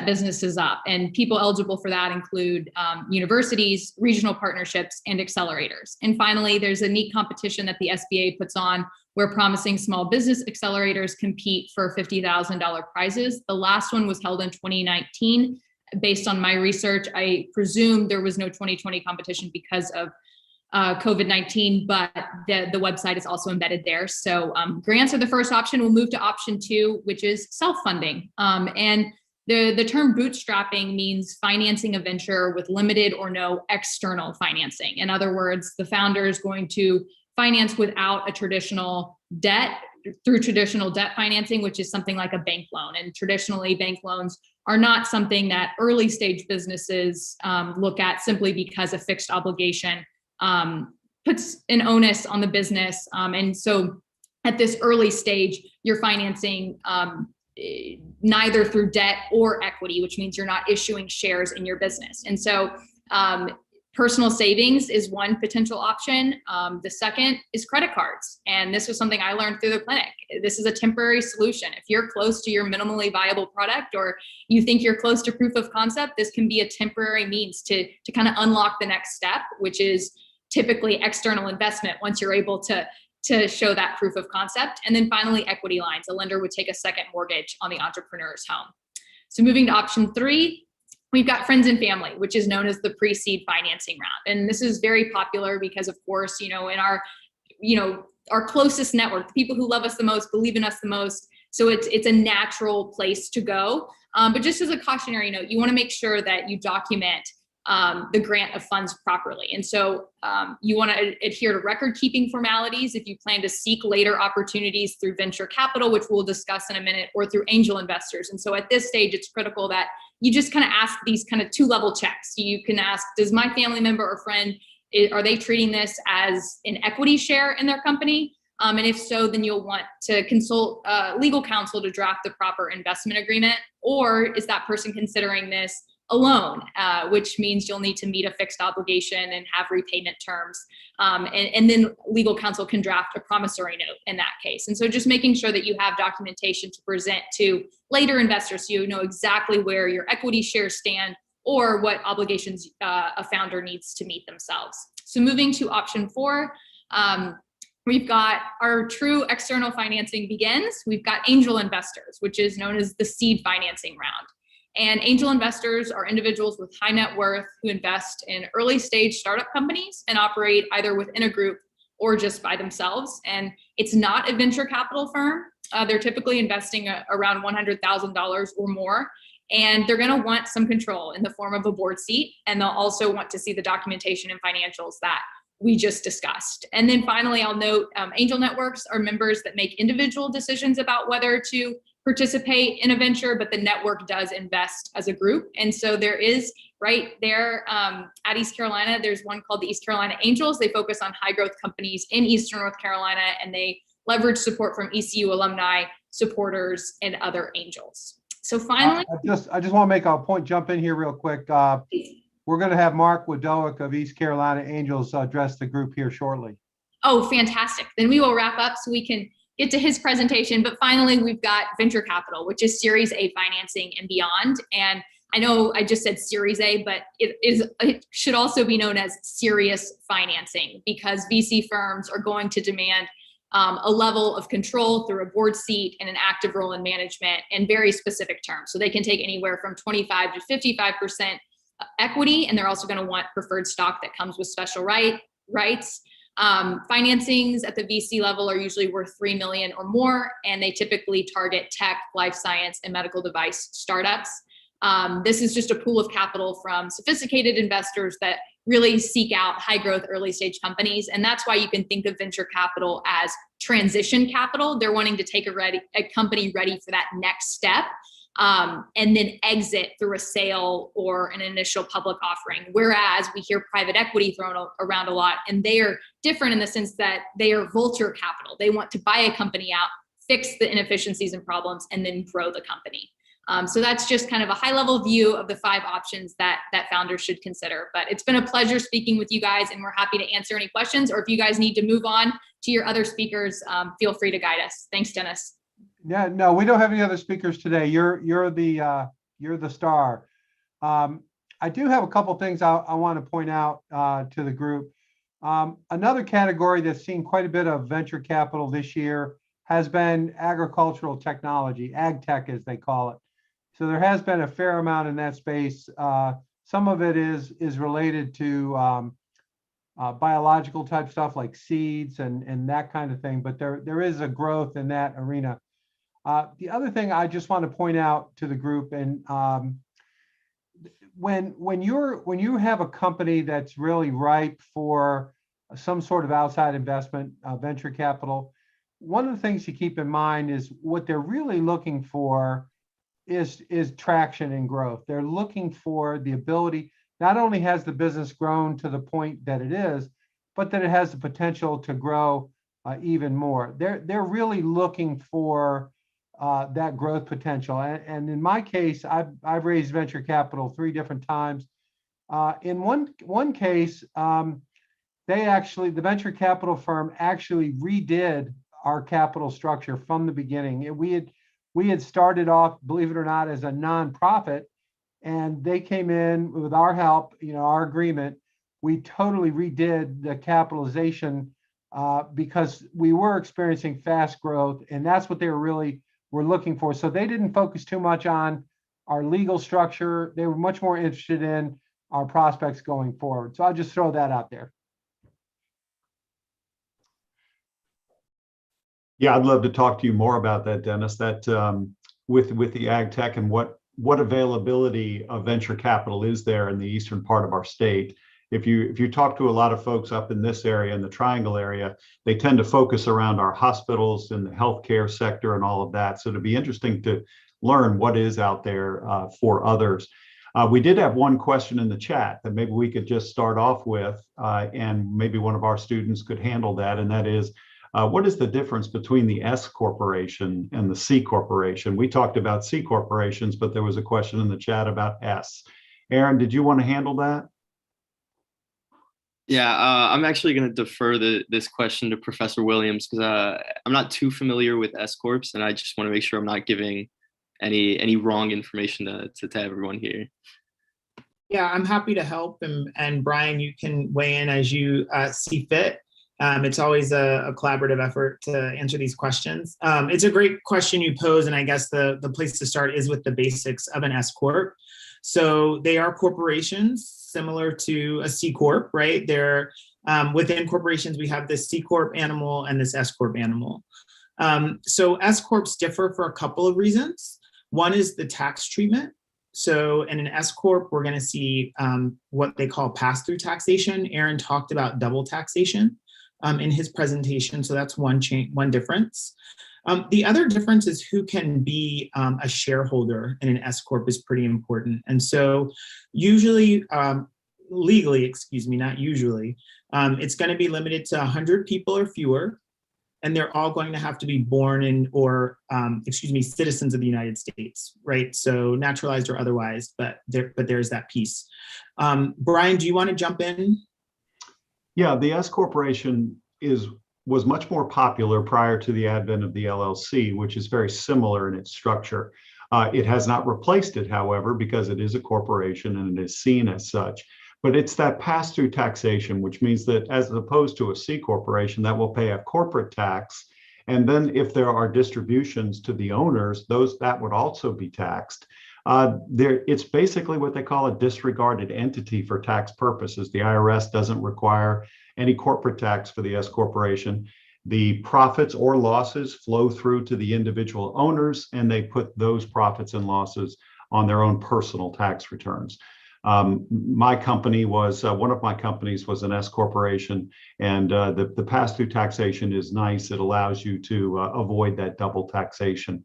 businesses up. And people eligible for that include universities, regional partnerships, and accelerators. And finally, there's a neat competition that the SBA puts on where promising small business accelerators compete for $50,000 prizes. The last one was held in 2019. Based on my research, I presume there was no 2020 competition because of COVID-19, but the website is also embedded there. So grants are the first option. We'll move to option 2, which is self-funding. And the term bootstrapping means financing a venture with limited or no external financing. In other words, the founder is going to finance without a traditional debt through traditional debt financing, which is something like a bank loan. And traditionally, bank loans are not something that early stage businesses look at simply because a fixed obligation puts an onus on the business. And so at this early stage, you're financing neither through debt or equity, which means you're not issuing shares in your business. And so personal savings is one potential option. The second is credit cards. And this was something I learned through the clinic. This is a temporary solution. If you're close to your minimally viable product or you think you're close to proof of concept, this can be a temporary means to kind of unlock the next step, which is typically external investment once you're able to show that proof of concept. And then finally, equity lines. A lender would take a second mortgage on the entrepreneur's home. So moving to option 3, we've got friends and family, which is known as the pre-seed financing round. And this is very popular because, of course, in our closest network, the people who love us the most, believe in us the most. So it's a natural place to go. But just as a cautionary note, you want to make sure that you document the grant of funds properly. And so you want to adhere to record keeping formalities if you plan to seek later opportunities through venture capital, which we'll discuss in a minute, or through angel investors. And so at this stage, it's critical that you just kind of ask these kind of 2-level checks. You can ask, does my family member or friend, are they treating this as an equity share in their company? And if so, then you'll want to consult legal counsel to draft the proper investment agreement. Or is that person considering this a loan, which means you'll need to meet a fixed obligation and have repayment terms. And then legal counsel can draft a promissory note in that case. And so just making sure that you have documentation to present to later investors so you know exactly where your equity shares stand or what obligations a founder needs to meet themselves. So moving to option 4, we've got our true external financing begins. We've got angel investors, which is known as the seed financing round. And angel investors are individuals with high net worth who invest in early stage startup companies and operate either within a group or just by themselves. And it's not a venture capital firm. They're typically investing around $100,000 or more. And they're going to want some control in the form of a board seat. And they'll also want to see the documentation and financials that we just discussed. And then finally, I'll note angel networks are members that make individual decisions about whether to participate in a venture, but the network does invest as a group. And so there is right there at East Carolina, there's one called the East Carolina Angels. They focus on high growth companies in Eastern North Carolina, and they leverage support from ECU alumni, supporters, and other angels. So finally, I just want to make a point, jump in here real quick. We're going to have Mark Wadowick of East Carolina Angels address the group here shortly. Oh, fantastic. Then we will wrap up so we can get to his presentation. But finally, we've got venture capital, which is Series A financing and beyond. And I know I just said Series A, but it should also be known as serious financing because VC firms are going to demand a level of control through a board seat and an active role in management in very specific terms. So they can take anywhere from 25 to 55% equity, and they're also going to want preferred stock that comes with special rights. Financings at the VC level are usually worth $3 million or more, and they typically target tech, life science, and medical device startups. This is just a pool of capital from sophisticated investors that really seek out high growth early stage companies. And that's why you can think of venture capital as transition capital. They're wanting to take a company ready for that next step. And then exit through a sale or an initial public offering. Whereas we hear private equity thrown around a lot, and they are different in the sense that they are vulture capital. They want to buy a company out, fix the inefficiencies and problems, and then grow the company. So that's just kind of a high level view of the 5 options that founders should consider. But it's been a pleasure speaking with you guys, and we're happy to answer any questions, or if you guys need to move on to your other speakers, feel free to guide us. Thanks, Dennis. Yeah, no, we don't have any other speakers today. You're the star. I do have a couple things I want to point out to the group. Another category that's seen quite a bit of venture capital this year has been agricultural technology, ag tech as they call it. So there has been a fair amount in that space. Some of it is related to biological type stuff like seeds and that kind of thing, but there is a growth in that arena. The other thing I just want to point out to the group, and when you have a company that's really ripe for some sort of outside investment, venture capital, one of the things to keep in mind is what they're really looking for is traction and growth. They're looking for the ability, not only has the business grown to the point that it is, but that it has the potential to grow even more. They're really looking for that growth potential. And in my case, I've raised venture capital 3 different times. In one case, the venture capital firm actually redid our capital structure from the beginning. We had started off, believe it or not, as a nonprofit, and they came in with our help, our agreement. We totally redid the capitalization because we were experiencing fast growth, and that's what they were looking for. So they didn't focus too much on our legal structure. They were much more interested in our prospects going forward. So I'll just throw that out there. Yeah, I'd love to talk to you more about that, Dennis, that with the ag tech and what availability of venture capital is there in the eastern part of our state. If you talk to a lot of folks up in this area, in the Triangle area, they tend to focus around our hospitals and the healthcare sector and all of that. So it'd be interesting to learn what is out there for others. We did have one question in the chat that maybe we could just start off with, and maybe one of our students could handle that, and that is, what is the difference between the S corporation and the C corporation? We talked about C corporations, but there was a question in the chat about S. Aaron, did you want to handle that? Yeah, I'm actually going to defer this question to Professor Williams because I'm not too familiar with S corps, and I just want to make sure I'm not giving any wrong information to everyone here. Yeah, I'm happy to help, and Brian, you can weigh in as you see fit. It's always a collaborative effort to answer these questions. It's a great question you pose, and I guess the place to start is with the basics of an S corp. So they are corporations similar to a C corp, right? They're within corporations, we have this C corp animal and this S corp animal. So S corps differ for a couple of reasons. One is the tax treatment. So in an S corp, we're going to see what they call pass-through taxation. Aaron talked about double taxation in his presentation, so that's one difference. The other difference is who can be a shareholder in an S corp is pretty important. And so usually, legally, excuse me, not usually, it's going to be limited to 100 people or fewer, and they're all going to have to be born in or, citizens of the United States, right? So naturalized or otherwise, but there's that piece. Brian, do you want to jump in? Yeah, the S corporation was much more popular prior to the advent of the LLC, which is very similar in its structure. It has not replaced it, however, because it is a corporation and it is seen as such. But it's that pass-through taxation, which means that as opposed to a C corporation that will pay a corporate tax, and then if there are distributions to the owners, that would also be taxed. It's basically what they call a disregarded entity for tax purposes. The IRS doesn't require any corporate tax for the S corporation. The profits or losses flow through to the individual owners, and they put those profits and losses on their own personal tax returns. My company was, one of my companies was an S corporation, and the pass-through taxation is nice. It allows you to avoid that double taxation.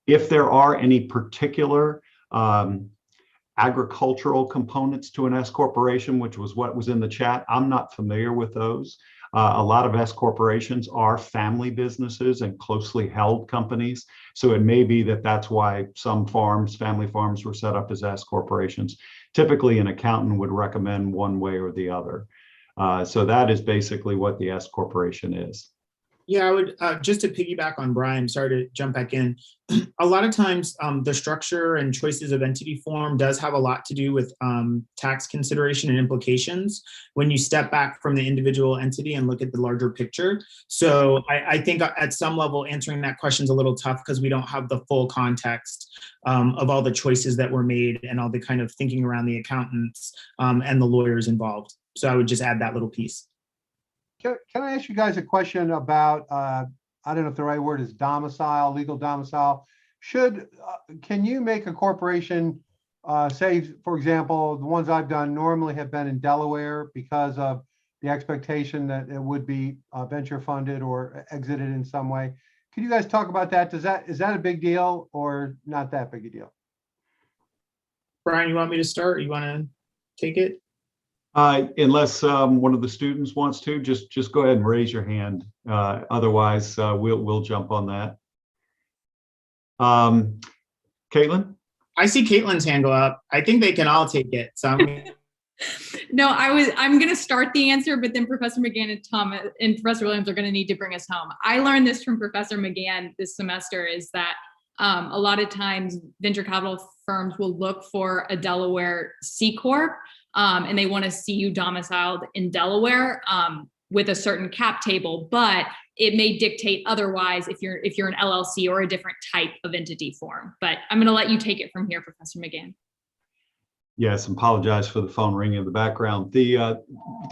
If there are any particular agricultural components to an S corporation, which was what was in the chat, I'm not familiar with those. A lot of S corporations are family businesses and closely held companies. So it may be that that's why some family farms were set up as S corporations. Typically, an accountant would recommend one way or the other. So that is basically what the S corporation is. Yeah, I would just to piggyback on Brian, sorry to jump back in. A lot of times the structure and choices of entity form does have a lot to do with tax consideration and implications when you step back from the individual entity and look at the larger picture. So I think at some level answering that question is a little tough because we don't have the full context of all the choices that were made and all the kind of thinking around the accountants and the lawyers involved. So I would just add that little piece. Can I ask you guys a question about, I don't know if the right word is domicile, legal domicile? Can you make a corporation, say, for example, the ones I've done normally have been in Delaware because of the expectation that it would be venture funded or exited in some way. Can you guys talk about that? Is that a big deal or not that big a deal? Brian, you want me to start? Or you want to take it? Unless one of the students wants to, just go ahead and raise your hand. Otherwise, we'll jump on that. Caitlin? I see Caitlin's hand go up. I think they can all take it. So No, I'm going to start the answer, but then Professor McGann and Professor Williams are going to need to bring us home. I learned this from Professor McGann this semester is that a lot of times venture capital firms will look for a Delaware C Corp. And they want to see you domiciled in Delaware with a certain cap table, but it may dictate otherwise if you're an LLC or a different type of entity form. But I'm going to let you take it from here, Professor McGann. Yes, apologize for the phone ringing in the background. The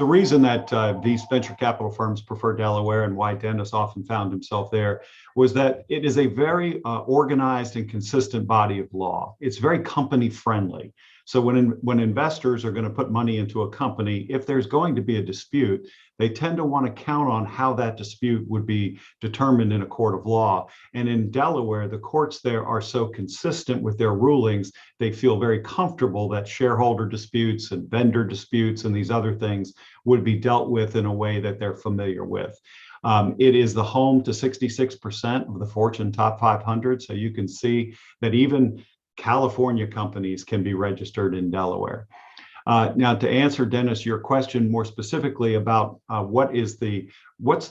reason that these venture capital firms prefer Delaware and why Dennis often found himself there was that it is a very organized and consistent body of law. It's very company friendly. So when investors are going to put money into a company, if there's going to be a dispute, they tend to want to count on how that dispute would be determined in a court of law. And in Delaware, the courts there are so consistent with their rulings, they feel very comfortable that shareholder disputes and vendor disputes and these other things would be dealt with in a way that they're familiar with. It is the home to 66% of the Fortune top 500. So you can see that even California companies can be registered in Delaware. Now, to answer, Dennis, your question more specifically about what's the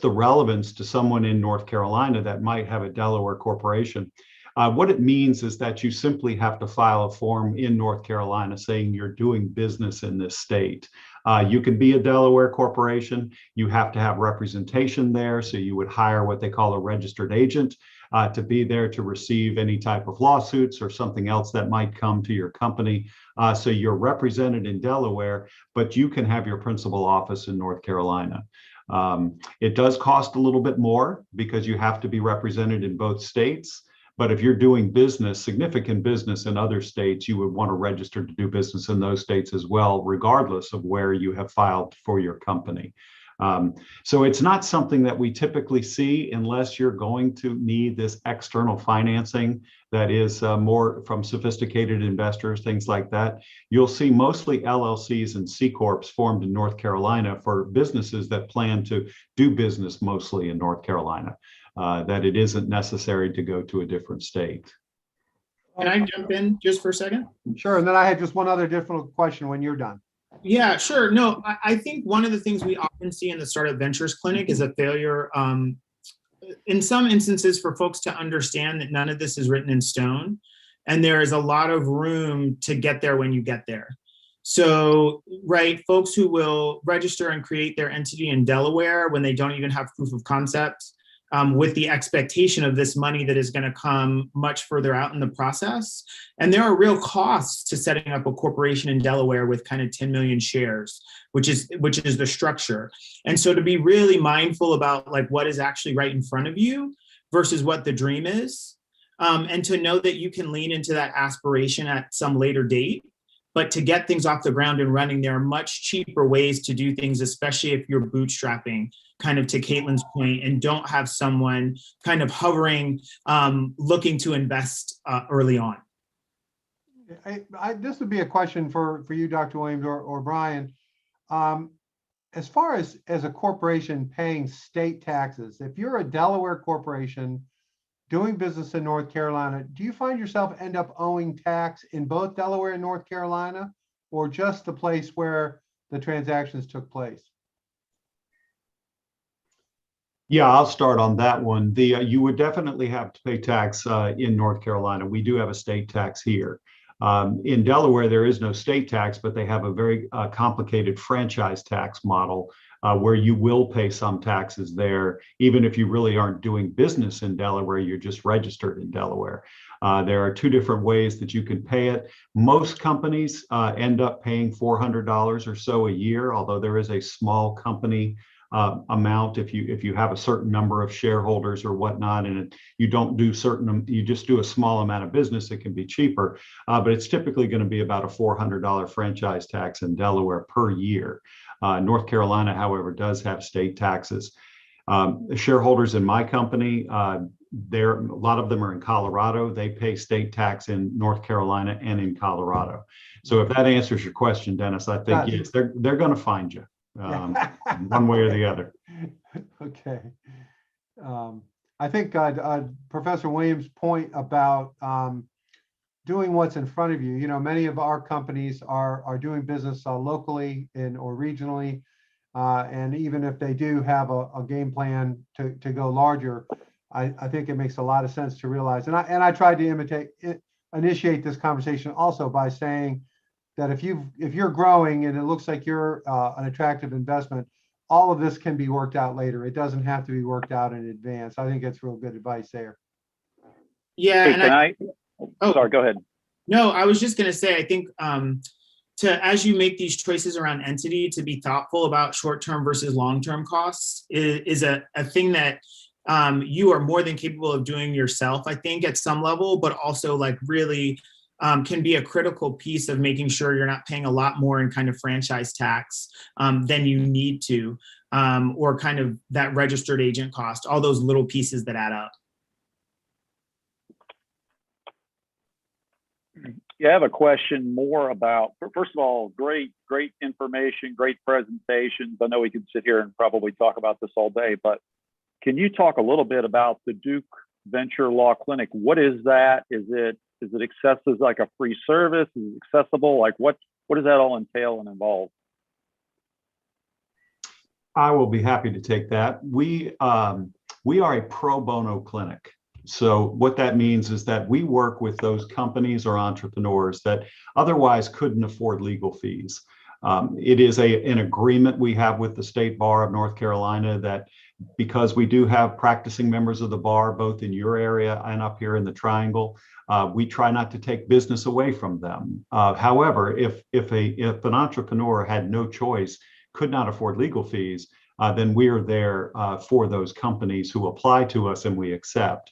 relevance to someone in North Carolina that might have a Delaware corporation. What it means is that you simply have to file a form in North Carolina saying you're doing business in this state. You can be a Delaware corporation. You have to have representation there. So you would hire what they call a registered agent to be there to receive any type of lawsuits or something else that might come to your company. So you're represented in Delaware, but you can have your principal office in North Carolina. It does cost a little bit more because you have to be represented in both states. But if you're doing business, significant business in other states, you would want to register to do business in those states as well, regardless of where you have filed for your company. So it's not something that we typically see unless you're going to need this external financing that is more from sophisticated investors, things like that. You'll see mostly LLCs and C Corps formed in North Carolina for businesses that plan to do business mostly in North Carolina. That it isn't necessary to go to a different state. Can I jump in just for a second? Sure. And then I had just one other different question when you're done. Yeah, sure. No, I think one of the things we often see in the Startup Ventures Clinic is a failure in some instances for folks to understand that none of this is written in stone. And there is a lot of room to get there when you get there. So, right, folks who will register and create their entity in Delaware when they don't even have proof of concept, with the expectation of this money that is going to come much further out in the process. And there are real costs to setting up a corporation in Delaware with kind of 10 million shares, which is the structure. And so to be really mindful about like what is actually right in front of you versus what the dream is, and to know that you can lean into that aspiration at some later date. But to get things off the ground and running, there are much cheaper ways to do things, especially if you're bootstrapping, kind of to Caitlin's point, and don't have someone kind of hovering, looking to invest early on. This would be a question for you, Dr. Williams or Brian. As far as a corporation paying state taxes, if you're a Delaware corporation doing business in North Carolina, do you find yourself end up owing tax in both Delaware and North Carolina, or just the place where the transactions took place? Yeah, I'll start on that one. You would definitely have to pay tax in North Carolina. We do have a state tax here. In Delaware, there is no state tax, but they have a very complicated franchise tax model where you will pay some taxes there, even if you really aren't doing business in Delaware, you're just registered in Delaware. There are two different ways that you can pay it. Most companies end up paying $400 or so a year, although there is a small company amount if you have a certain number of shareholders or whatnot, and you don't do you just do a small amount of business, it can be cheaper, but it's typically going to be about a $400 franchise tax in Delaware per year. North Carolina, however, does have state taxes. Shareholders in my company, a lot of them are in Colorado. They pay state tax in North Carolina and in Colorado. So if that answers your question, Dennis, I think yes, they're going to find you. One way or the other. Okay. I think Professor Williams' point about doing what's in front of you, many of our companies are doing business locally or regionally. And even if they do have a game plan to go larger, I think it makes a lot of sense to realize. And I tried to initiate this conversation also by saying that if you're growing and it looks like you're an attractive investment, all of this can be worked out later. It doesn't have to be worked out in advance. I think that's real good advice there. Yeah. Hey, sorry, go ahead. No, I was just going to say, I think as you make these choices around entity, to be thoughtful about short-term versus long-term costs is a thing that you are more than capable of doing yourself, I think, at some level, but also like really can be a critical piece of making sure you're not paying a lot more in kind of franchise tax than you need to, or kind of that registered agent cost, all those little pieces that add up. Yeah, I have a question more about, first of all, great information, great presentations. I know we could sit here and probably talk about this all day, but can you talk a little bit about the Duke Venture Law Clinic? What is that? Is it Is it accessible, like a free service? Is it accessible? Like what does that all entail and involve? I will be happy to take that. We are a pro bono clinic. So what that means is that we work with those companies or entrepreneurs that otherwise couldn't afford legal fees. It is an agreement we have with the State Bar of North Carolina that because we do have practicing members of the bar, both in your area and up here in the Triangle, we try not to take business away from them. However, if an entrepreneur had no choice, could not afford legal fees, then we are there for those companies who apply to us and we accept.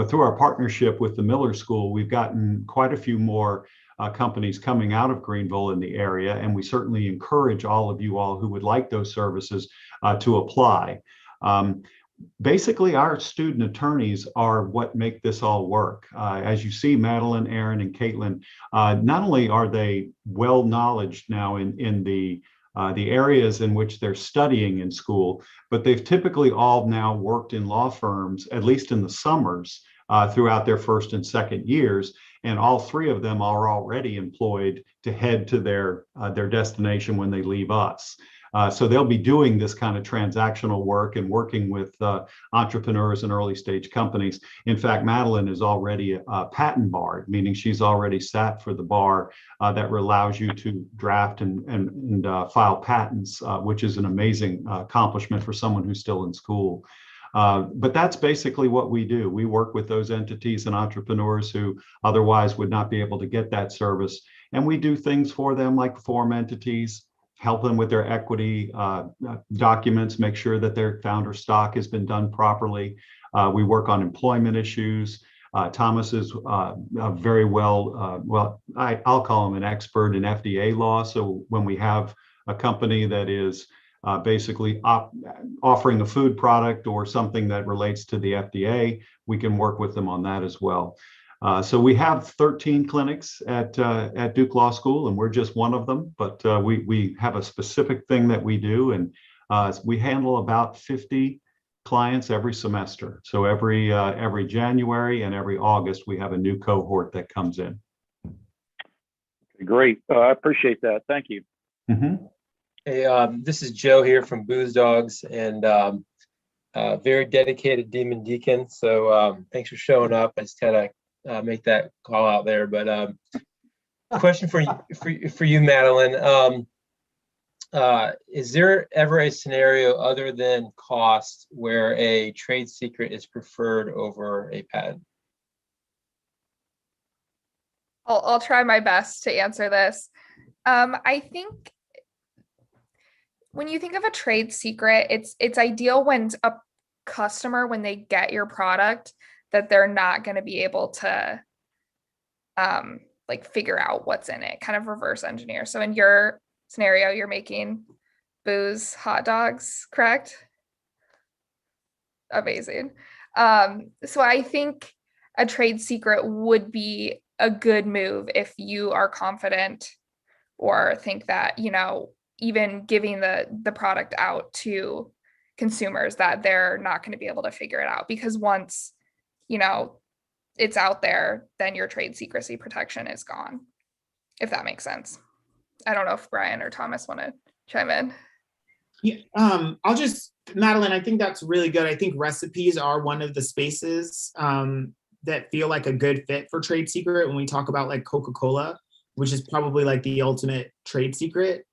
Through our partnership with the Miller School, we've gotten quite a few more companies coming out of Greenville in the area, and we certainly encourage all of you all who would like those services to apply. Basically, our student attorneys are what make this all work. As you see, Madeline, Aaron, and Caitlin, not only are they well knowledged now in the areas in which they're studying in school, but they've typically all now worked in law firms, at least in the summers, throughout their first and second years. And all three of them are already employed to head to their destination when they leave us. So they'll be doing this kind of transactional work and working with entrepreneurs and early stage companies. In fact, Madeline is already patent barred, meaning she's already sat for the bar that allows you to draft and file patents, which is an amazing accomplishment for someone who's still in school. But that's basically what we do. We work with those entities and entrepreneurs who otherwise would not be able to get that service. And we do things for them like form entities, help them with their equity documents, make sure that their founder stock has been done properly. We work on employment issues. Thomas is very well, I'll call him an expert in FDA law. So when we have a company that is basically offering a food product or something that relates to the FDA, we can work with them on that as well. So we have 13 clinics at Duke Law School, and we're just one of them, but we have a specific thing that we do, and we handle about 50 clients every semester. So every January and every August, we have a new cohort that comes in. Great. I appreciate that. Thank you. Mm-hmm. Hey, this is Joe here from Booze Dogs, and very dedicated Demon Deacon. So thanks for showing up. I just kind of make that call out there. But question for you, Madeline. Is there ever a scenario other than cost where a trade secret is preferred over a patent? I'll try my best to answer this. I think when you think of a trade secret, it's ideal when a customer, when they get your product, that they're not going to be able to like figure out what's in it, kind of reverse engineer. So in your scenario, you're making booze hot dogs, correct? Amazing. So I think a trade secret would be a good move if you are confident or think that, you know, even giving the product out to consumers, that they're not going to be able to figure it out, because once, you know, it's out there, then your trade secrecy protection is gone, if that makes sense. I don't know if Brian or Thomas want to chime in. Yeah, Madeline, I think that's really good. I think recipes are one of the spaces that feel like a good fit for trade secret when we talk about like Coca-Cola, which is probably like the ultimate trade secret.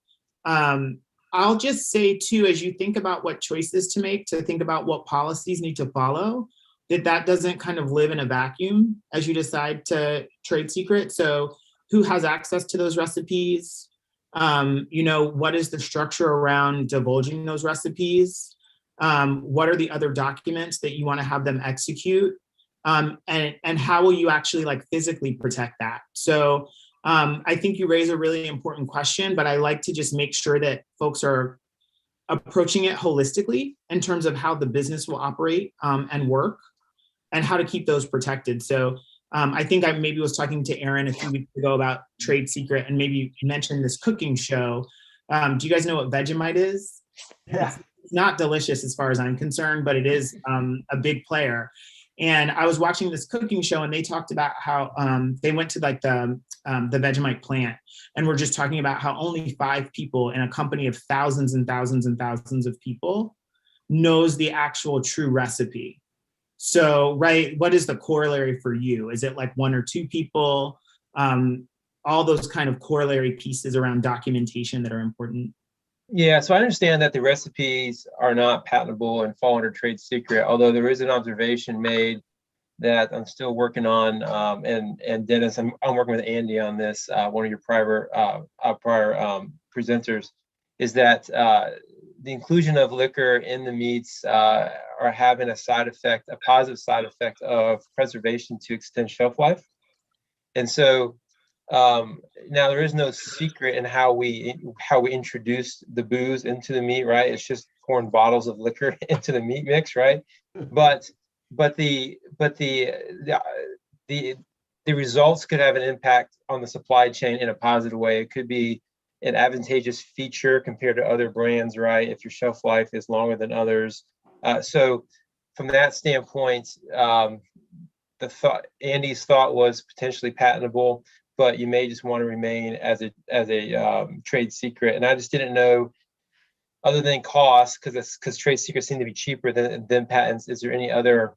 I'll just say too, as you think about what choices to make, to think about what policies need to follow, that doesn't kind of live in a vacuum as you decide to trade secret. So who has access to those recipes? You know, what is the structure around divulging those recipes? What are the other documents that you want to have them execute? And how will you actually like physically protect that? So I think you raise a really important question, but I like to just make sure that folks are approaching it holistically in terms of how the business will operate and work, and how to keep those protected. So I think I maybe was talking to Aaron a few weeks ago about trade secret, and maybe you mentioned this cooking show. Do you guys know what Vegemite is? Yeah. It's not delicious as far as I'm concerned, but it is a big player. And I was watching this cooking show, and they talked about how they went to like the Vegemite plant, and we're just talking about how only 5 people in a company of thousands and thousands and thousands of people knows the actual true recipe. So, right, what is the corollary for you? Is it like 1 or 2 people? All those kind of corollary pieces around documentation that are important. Yeah, so I understand that the recipes are not patentable and fall under trade secret, although there is an observation made that I'm still working on, and Dennis, I'm working with Andy on this, one of your prior presenters, is that the inclusion of liquor in the meats are having a side effect, a positive side effect of preservation to extend shelf life. And so now there is no secret in how we introduce the booze into the meat, right? It's just pouring bottles of liquor into the meat mix, right? But the results could have an impact on the supply chain in a positive way. It could be an advantageous feature compared to other brands, right? If your shelf life is longer than others. So from that standpoint, Andy's thought was potentially patentable, but you may just want to remain as a trade secret. And I just didn't know, other than cost, because trade secrets seem to be cheaper than patents, is there any other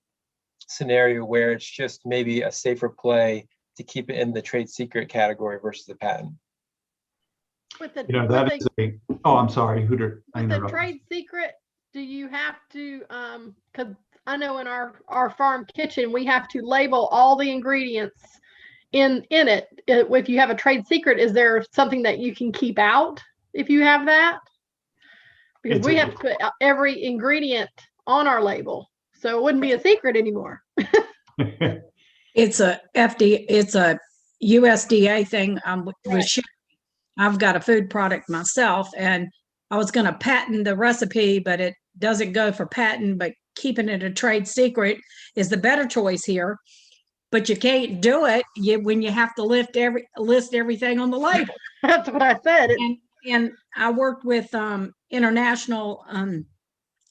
scenario where it's just maybe a safer play to keep it in the trade secret category versus the patent? With the, I'm sorry, Hooter. with the trade secret, do you have to, because I know in our farm kitchen, we have to label all the ingredients in it. If you have a trade secret, is there something that you can keep out if you have that? Because we have to put every ingredient on our label, so it wouldn't be a secret anymore. It's a USDA thing. I've got a food product myself, and I was going to patent the recipe, but it doesn't go for patent, but keeping it a trade secret is the better choice here. But you can't do it when you have to list everything on the label. That's what I said. And I worked with International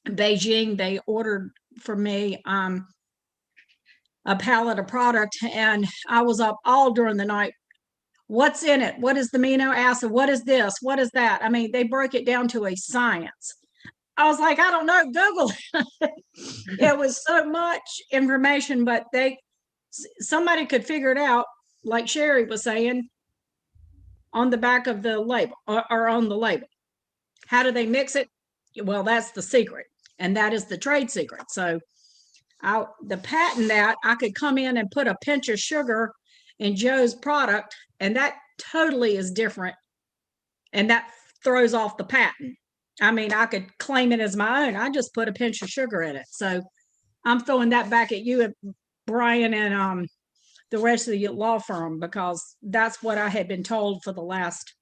Beijing. They ordered for me a pallet of product, and I was up all during the night. What's in it? What is the amino acid? What is this? What is that? I mean, they broke it down to a science. I was like, I don't know, Google it. It was so much information, but somebody could figure it out, like Sherry was saying, on the back of the label or on the label. How do they mix it? Well, that's the secret, and that is the trade secret. So the patent that I could come in and put a pinch of sugar in Joe's product, and that totally is different, and that throws off the patent. I mean, I could claim it as my own. I just put a pinch of sugar in it. So I'm throwing that back at you, Brian, and the rest of the law firm, because that's what I had been told for the last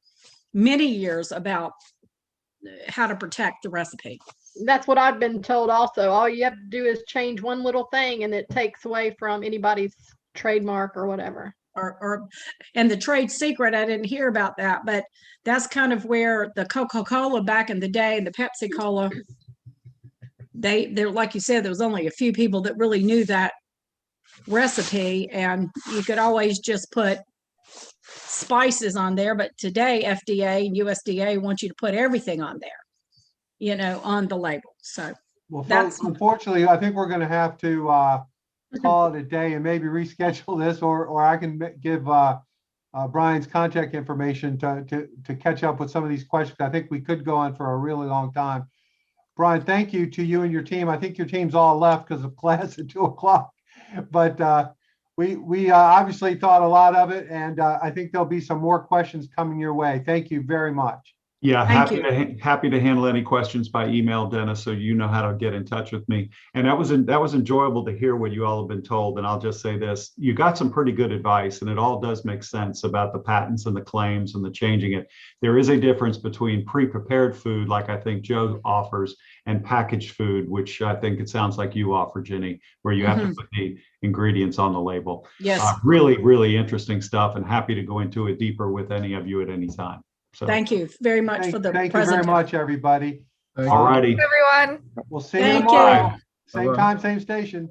many years about how to protect the recipe. That's what I've been told also. All you have to do is change one little thing, and it takes away from anybody's trademark or whatever. And the trade secret, I didn't hear about that, but that's kind of where the Coca-Cola back in the day and the Pepsi Cola, they're like you said, there was only a few people that really knew that recipe, and you could always just put spices on there. But today, FDA and USDA want you to put everything on there, on the label. So well, folks, unfortunately, I think we're going to have to call it a day and maybe reschedule this, or I can give Brian's contact information to catch up with some of these questions. I think we could go on for a really long time. Brian, thank you to you and your team. I think your team's all left because of class at 2:00, but we obviously thought a lot of it, and I think there'll be some more questions coming your way. Thank you very much. Yeah, happy to handle any questions by email, Dennis, so you know how to get in touch with me. And that was enjoyable to hear what you all have been told. And I'll just say this, you got some pretty good advice, and it all does make sense about the patents and the claims and the changing it. There is a difference between pre-prepared food, like I think Joe offers, and packaged food, which I think it sounds like you offer, Ginny, where you have to put the ingredients on the label. Yes. Really, really interesting stuff, and happy to go into it deeper with any of you at any time. So, thank you very much for the presentation. Thank you very much, everybody. All righty. Everyone. We'll see you tomorrow. Same time, same station.